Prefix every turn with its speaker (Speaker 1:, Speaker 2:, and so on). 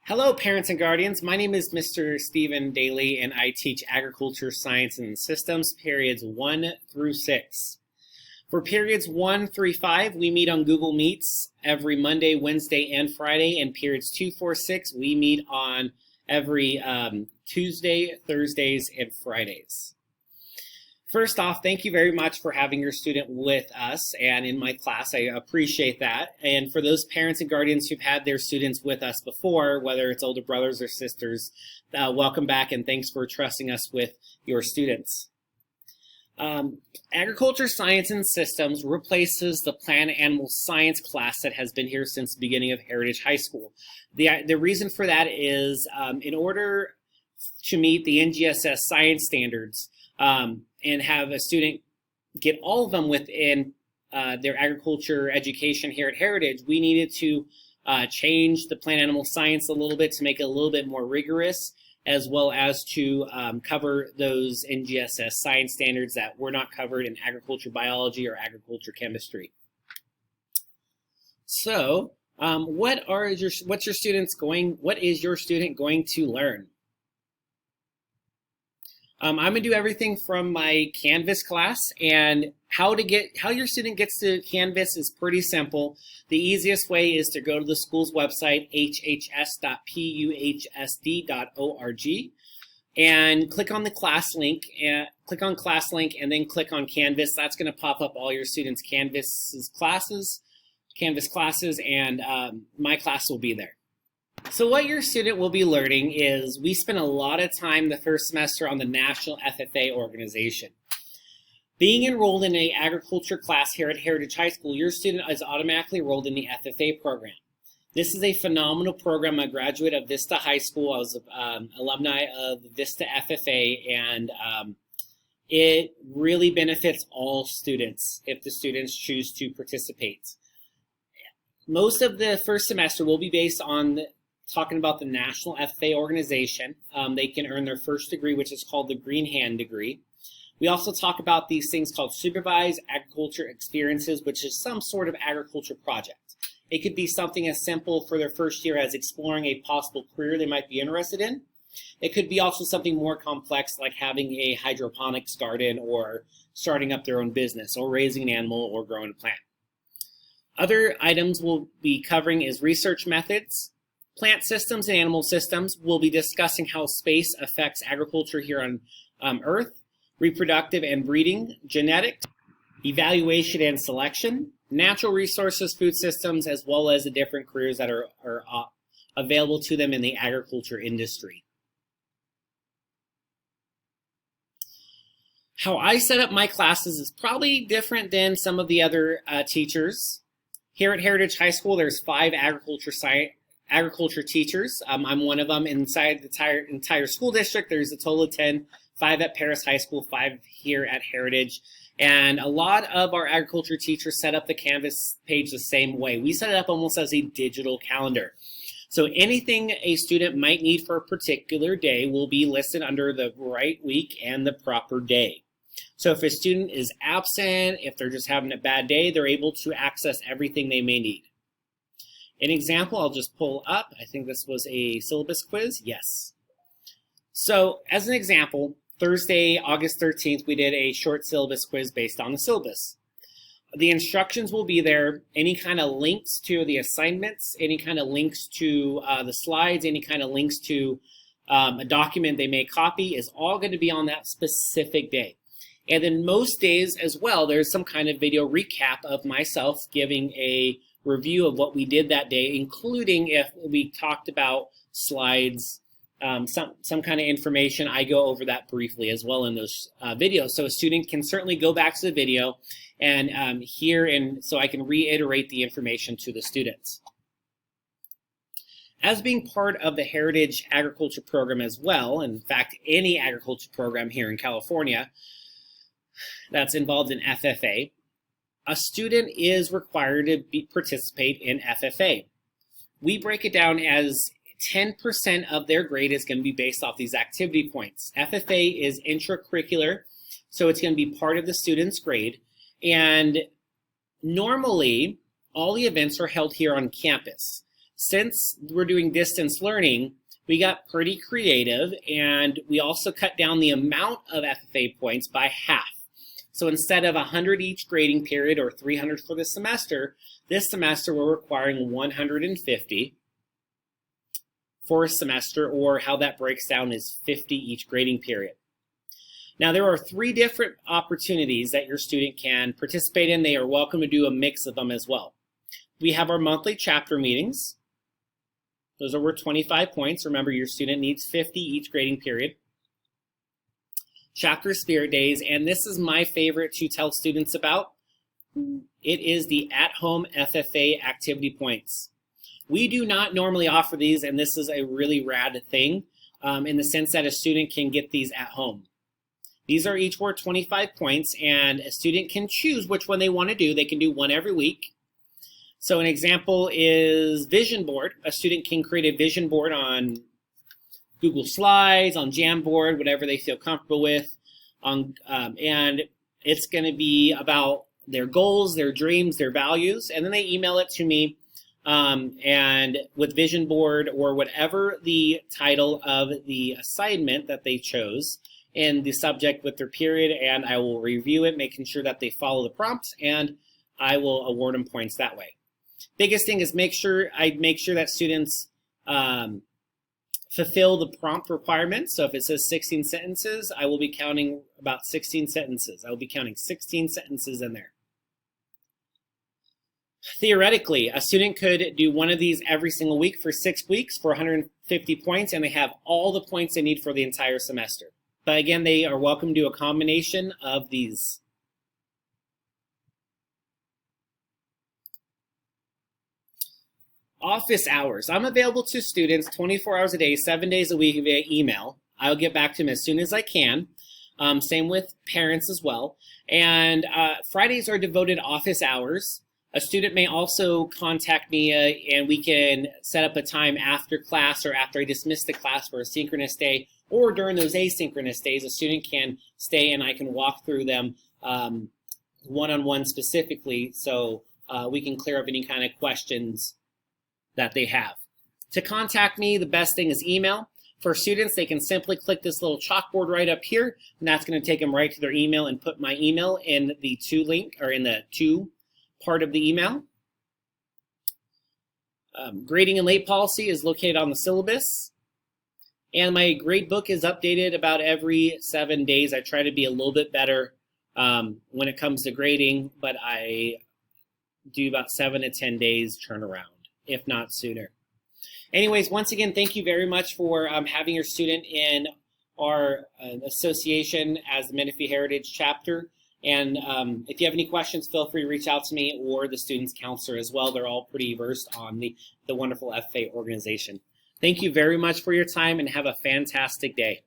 Speaker 1: Hello, parents and guardians. My name is Mr. Stephen Daly, and I teach Agriculture, Science, and Systems, periods 1 through 6. For periods 1 through 5, we meet on Google Meets every Monday, Wednesday, and Friday, and periods 2, 4, 6, we meet on every Tuesday, Thursdays, and Fridays. First off, thank you very much for having your student with us and in my class. I appreciate that. And for those parents and guardians who've had their students with us before, whether it's older brothers or sisters, welcome back and thanks for trusting us with your students. Agriculture, Science, and Systems replaces the Plant and Animal Science class that has been here since the beginning of Heritage High School. The reason for that is in order to meet the NGSS science standards, and have a student get all of them within their agriculture education here at Heritage, we needed to change the plant animal science a little bit to make it a little bit more rigorous, as well as to cover those NGSS science standards that were not covered in agriculture biology or agriculture chemistry. So, what is your student going to learn? I'm going to do everything from my Canvas class, and how your student gets to Canvas is pretty simple. The easiest way is to go to the school's website, hhs.puhsd.org, and click on the class link, and then click on Canvas. That's going to pop up all your students' Canvas classes, and my class will be there. So what your student will be learning is we spent a lot of time the first semester on the National FFA organization. Being enrolled in an agriculture class here at Heritage High School, your student is automatically enrolled in the FFA program. This is a phenomenal program. I'm a graduate of Vista High School. I was an alumni of Vista FFA, and it really benefits all students if the students choose to participate. Most of the first semester will be based on talking about the National FFA organization. They can earn their first degree, which is called the Green Hand degree. We also talk about these things called supervised agriculture experiences, which is some sort of agriculture project. It could be something as simple for their first year as exploring a possible career they might be interested in. It could be also something more complex, like having a hydroponics garden or starting up their own business or raising an animal or growing a plant. Other items we'll be covering is research methods, plant systems and animal systems. We'll be discussing how space affects agriculture here on Earth, reproductive and breeding, genetics, evaluation and selection, natural resources, food systems, as well as the different careers that are available to them in the agriculture industry. How I set up my classes is probably different than some of the other teachers. Here at Heritage High School, there's 5 agriculture teachers. I'm one of them. Inside the entire school district, there's a total of 10, 5 at Paris High School, 5 here at Heritage. And a lot of our agriculture teachers set up the Canvas page the same way. We set it up almost as a digital calendar. So anything a student might need for a particular day will be listed under the right week and the proper day. So if a student is absent, if they're just having a bad day, they're able to access everything they may need. An example I'll just pull up. I think this was a syllabus quiz. Yes. So as an example, Thursday, August 13th, we did a short syllabus quiz based on the syllabus. The instructions will be there. Any kind of links to the assignments, any kind of links to the slides, any kind of links to a document they may copy is all going to be on that specific day. And then most days as well, there's some kind of video recap of myself giving a review of what we did that day, including if we talked about slides, some kind of information. I go over that briefly as well in those videos. So a student can certainly go back to the video and hear, and so I can reiterate the information to the students. As being part of the Heritage Agriculture Program as well, in fact, any agriculture program here in California that's involved in FFA, a student is required to participate in FFA. We break it down as 10% of their grade is going to be based off these activity points. FFA is intracurricular, so it's going to be part of the student's grade. And normally, all the events are held here on campus. since we're doing distance learning, we got pretty creative, and we also cut down the amount of FFA points by half. So instead of 100 each grading period, or 300 for the semester, this semester we're requiring 150 for a semester, or how that breaks down is 50 each grading period. Now, there are 3 different opportunities that your student can participate in. They are welcome to do a mix of them as well. We have our monthly chapter meetings. Those are worth 25 points. Remember, your student needs 50 each grading period. Chapter spirit days, and this is my favorite to tell students about. It is the at-home FFA activity points. We do not normally offer these, and this is a really rad thing in the sense that a student can get these at home. These are each worth 25 points, and a student can choose which one they want to do. They can do one every week. So an example is vision board. A student can create a vision board on Google Slides, on Jamboard, whatever they feel comfortable with. And it's going to be about their goals, their dreams, their values, and then they email it to me. And with vision board, or whatever the title of the assignment that they chose, and the subject with their period, and I will review it, making sure that they follow the prompts, and I will award them points that way. Biggest thing is make sure that students fulfill the prompt requirements. So if it says 16 sentences, I will be counting about 16 sentences. I will be counting 16 sentences in there. Theoretically, a student could do one of these every single week for 6 weeks for 150 points, and they have all the points they need for the entire semester. But again, they are welcome to do a combination of these. Office hours. I'm available to students 24 hours a day, 7 days a week via email. I'll get back to them as soon as I can. Same with parents as well. And Fridays are devoted office hours. A student may also contact me and we can set up a time after class or after I dismiss the class for a synchronous day, or during those asynchronous days, a student can stay and I can walk through them one-on-one specifically, so we can clear up any kind of questions that they have. To contact me, the best thing is email. For students, they can simply click this little chalkboard right up here, and that's going to take them right to their email and put my email in the to link, or in the to part of the email. Grading and late policy is located on the syllabus. And my grade book is updated about every 7 days. I try to be a little bit better when it comes to grading, but I do about 7 to 10 days turnaround, if not sooner. Anyways, once again, thank you very much for having your student in our association as the Menifee Heritage chapter. And if you have any questions, feel free to reach out to me or the student's counselor as well. They're all pretty versed on the wonderful FFA organization. Thank you very much for your time and have a fantastic day.